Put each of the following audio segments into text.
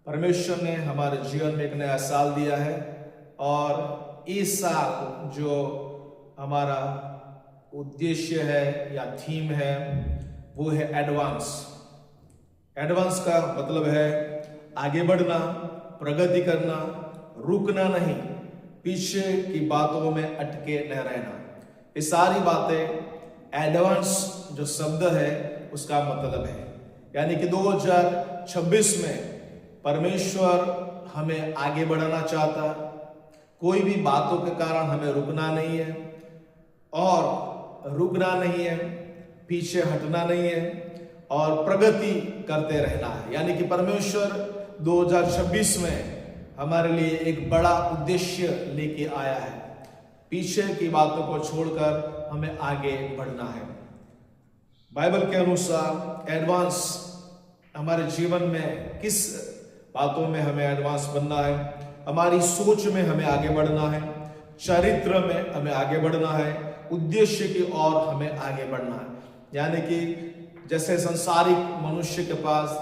परमेश्वर ने हमारे जीवन में एक नया साल दिया है और इस साल जो हमारा उद्देश्य है या थीम है वो है एडवांस। एडवांस का मतलब है आगे बढ़ना, प्रगति करना, रुकना नहीं, पीछे की बातों में अटके न रहना। ये सारी बातें एडवांस जो शब्द है उसका मतलब है। यानी कि 2026 में परमेश्वर हमें आगे बढ़ाना चाहता, कोई भी बातों के कारण हमें रुकना नहीं है और रुकना नहीं है, पीछे हटना नहीं है और प्रगति करते रहना है। यानी कि परमेश्वर 2026 में हमारे लिए एक बड़ा उद्देश्य लेके आया है। पीछे की बातों को छोड़कर हमें आगे बढ़ना है। बाइबल के अनुसार एडवांस हमारे जीवन में किस बातों में हमें एडवांस बनना है? हमारी सोच में हमें आगे बढ़ना है, चरित्र में हमें आगे बढ़ना है, उद्देश्य की ओर हमें आगे बढ़ना है। यानी कि जैसे संसारिक मनुष्य के पास,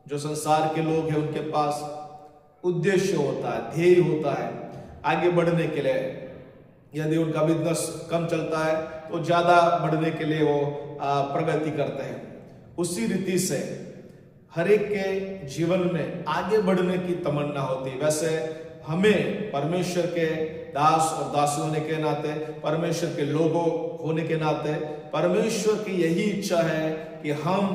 जो संसार के लोग हैं उनके पास उद्देश्य होता है, ध्येय होता है आगे बढ़ने के लिए। यदि उनका बिजनेस कम चलता है तो ज्यादा बढ़ने के लिए वो प्रगति करते हैं। उसी रीति से हर एक के जीवन में आगे बढ़ने की तमन्ना होती है। वैसे हमें परमेश्वर के दास और दासी होने के नाते, परमेश्वर के लोगों होने के नाते परमेश्वर की यही इच्छा है कि हम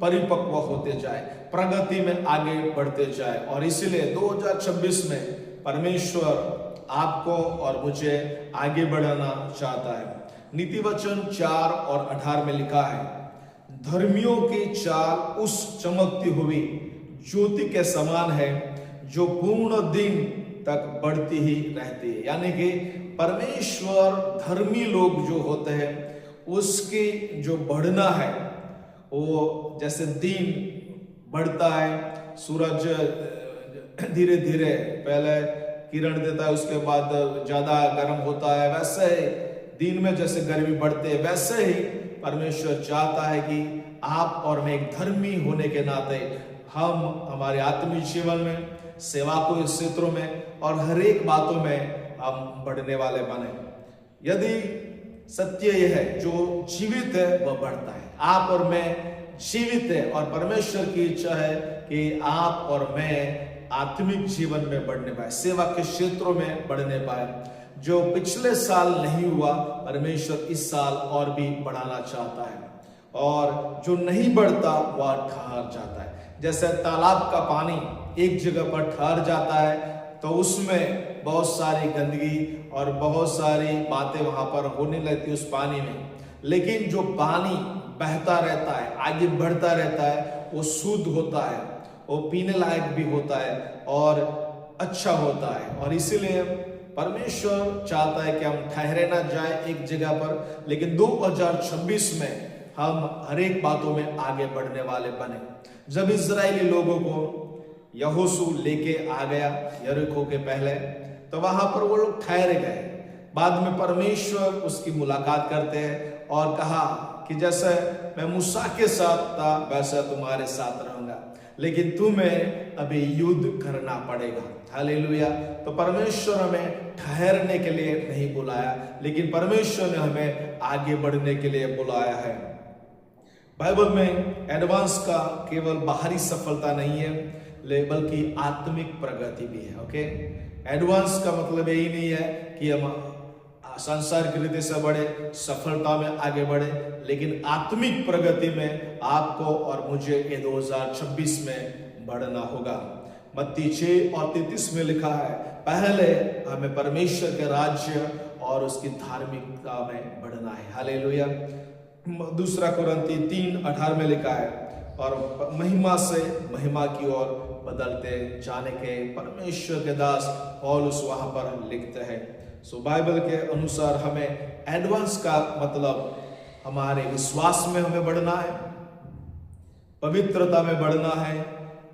परिपक्व होते जाए, प्रगति में आगे बढ़ते जाए। और इसलिए 2026 में परमेश्वर आपको और मुझे आगे बढ़ाना चाहता है। नीति वचन 4 और 18 में लिखा है, धर्मियों की चाल उस चमकती हुई ज्योति के समान है जो पूर्ण दिन तक बढ़ती ही रहती है। यानी कि परमेश्वर धर्मी लोग जो होते हैं उसकी जो बढ़ना है वो जैसे दिन बढ़ता है, सूरज धीरे धीरे पहले किरण देता है, उसके बाद ज्यादा गर्म होता है, वैसे दिन में जैसे गर्मी बढ़ते है, वैसे ही परमेश्वर चाहता है कि आप और मैं एक धर्मी होने के नाते हम हमारे आत्मिक जीवन में, सेवा को क्षेत्रों में और हर एक बातों में हम बढ़ने वाले बने। यदि सत्य यह है जो जीवित है वह बढ़ता है, आप और मैं जीवित है और परमेश्वर की इच्छा है कि आप और मैं आत्मिक जीवन में बढ़ने पाए, सेवा के क्षेत्रों में बढ़ने पाए। जो पिछले साल नहीं हुआ परमेश्वर इस साल और भी बढ़ाना चाहता है, और जो नहीं बढ़ता वह ठहर जाता है। जैसे तालाब का पानी एक जगह पर ठहर जाता है तो उसमें बहुत सारी गंदगी और बहुत सारी बातें वहां पर होने लगती उस पानी में, लेकिन जो पानी बहता रहता है, आगे बढ़ता रहता है, वो शुद्ध होता है, वो पीने लायक भी होता है और अच्छा होता है। और इसीलिए परमेश्वर चाहता है कि हम ठहरे ना जाए एक जगह पर, लेकिन 2026 में हम हर एक बातों में आगे बढ़ने वाले बने। जब इजरायली लोगों को यहोशू लेके आ गया यरीको के पहले, तो वहां पर वो लोग ठहरे गए। बाद में परमेश्वर उसकी मुलाकात करते हैं और कहा कि जैसे मैं मूसा के साथ था वैसा तुम्हारे साथ रहूंगा, लेकिन तुम्हें अभी युद्ध करना पड़ेगा। हालेलुया। तो परमेश्वर हमें ठहरने के लिए नहीं बुलाया, लेकिन परमेश्वर ने हमें आगे बढ़ने के लिए बुलाया है। बाइबल में एडवांस का केवल बाहरी सफलता नहीं है बल्कि आत्मिक प्रगति भी है। ओके, एडवांस का मतलब यही नहीं है कि हम संसार की रीति से बढ़े, सफलता में आगे बढ़े, लेकिन आत्मिक प्रगति में आपको और मुझे ये 2026 में बढ़ना होगा। मत्ती 6 और 33 में लिखा है, पहले हमें परमेश्वर के राज्य और उसकी धार्मिकता में बढ़ना है। हालेलुया। दूसरा कुरिन्थी 3:18 में लिखा है, और महिमा से महिमा की ओर बदलते जाने के परमेश्वर के दास पौलुस वहां पर लिखते हैं। सो बाइबल के अनुसार हमें एडवांस का मतलब हमारे विश्वास में हमें बढ़ना है, पवित्रता में बढ़ना है,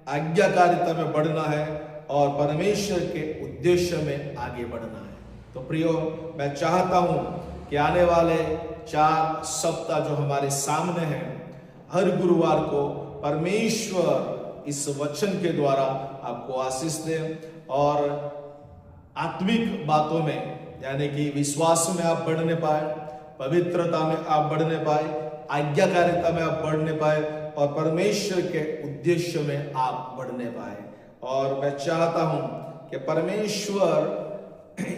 आज्ञाकारिता में बढ़ना है और परमेश्वर के उद्देश्य में आगे बढ़ना है। तो प्रियो, मैं चाहता हूं कि आने वाले 4 सप्ताह जो हमारे सामने हैं, हर गुरुवार को परमेश्वर इस वचन के द्वारा आपको आशीष दे और आत्मिक बातों में यानी कि विश्वास में आप बढ़ने पाए, पवित्रता में आप बढ़ने पाए, आज्ञाकारिता में आप बढ़ने पाए और परमेश्वर के उद्देश्य में आप बढ़ने पाए। और मैं चाहता हूं कि परमेश्वर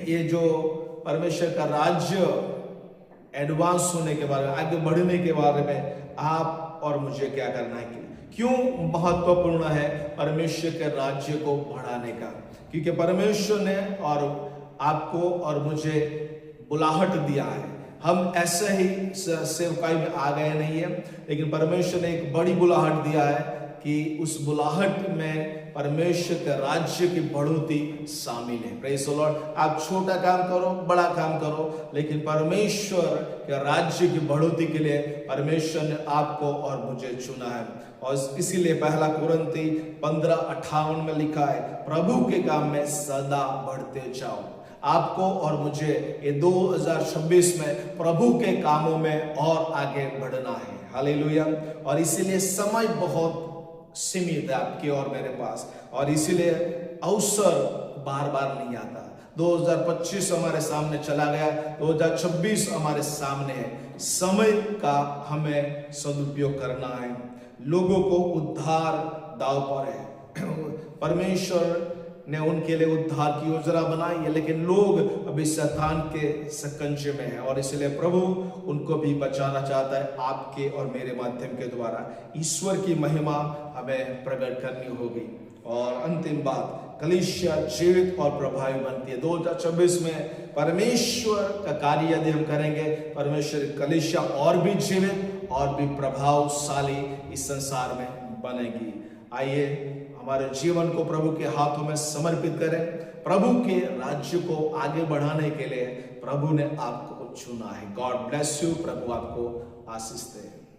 ये जो परमेश्वर का राज्य एडवांस होने के बारे में, आगे बढ़ने के बारे में आप और मुझे क्या करना है, क्यों महत्वपूर्ण है परमेश्वर के राज्य को बढ़ाने का। क्योंकि परमेश्वर ने और आपको और मुझे बुलाहट दिया है। हम ऐसे ही सेवकाई में आ गए नहीं है, लेकिन परमेश्वर ने एक बड़ी बुलाहट दिया है कि उस बुलाहट में परमेश्वर के राज्य की बढ़ोतरी शामिल है। Praise the Lord. आप छोटा काम करो, बड़ा काम करो, लेकिन परमेश्वर के राज्य की बढ़ोतरी के लिए परमेश्वर ने आपको और मुझे चुना है। और इसीलिए पहला कुरिन्थी 15:58 में लिखा है, प्रभु के काम में सदा बढ़ते जाओ। आपको और मुझे ये 2026 में प्रभु के कामों में और आगे बढ़ना है। हालेलुया। और इसीलिए समय बहुत सीमित है आपके और मेरे पास, और इसीलिए अवसर बार बार नहीं आता। 2025 हमारे सामने चला गया, 2026 हमारे सामने है। समय का हमें सदुपयोग करना है। लोगों को उद्धार दांव पर है। परमेश्वर ने उनके लिए उद्धार की योजना बनाई है, लेकिन लोग अभी शैतान के शिकंजे में हैं और इसलिए प्रभु उनको भी बचाना चाहता है आपके और मेरे माध्यम के द्वारा। ईश्वर की महिमा हमें प्रकट करनी होगी। और अंतिम बात, कलीसिया जीवित और प्रभावी बनती है। 2026 में परमेश्वर का कार्य यदि हम करेंगे, परमेश्वर कलीसिया और भी जीवित और भी प्रभावशाली इस संसार में बनेगी। आइए हमारे जीवन को प्रभु के हाथों में समर्पित करें। प्रभु के राज्य को आगे बढ़ाने के लिए प्रभु ने आपको चुना है। God bless you. प्रभु आपको आशीष दे।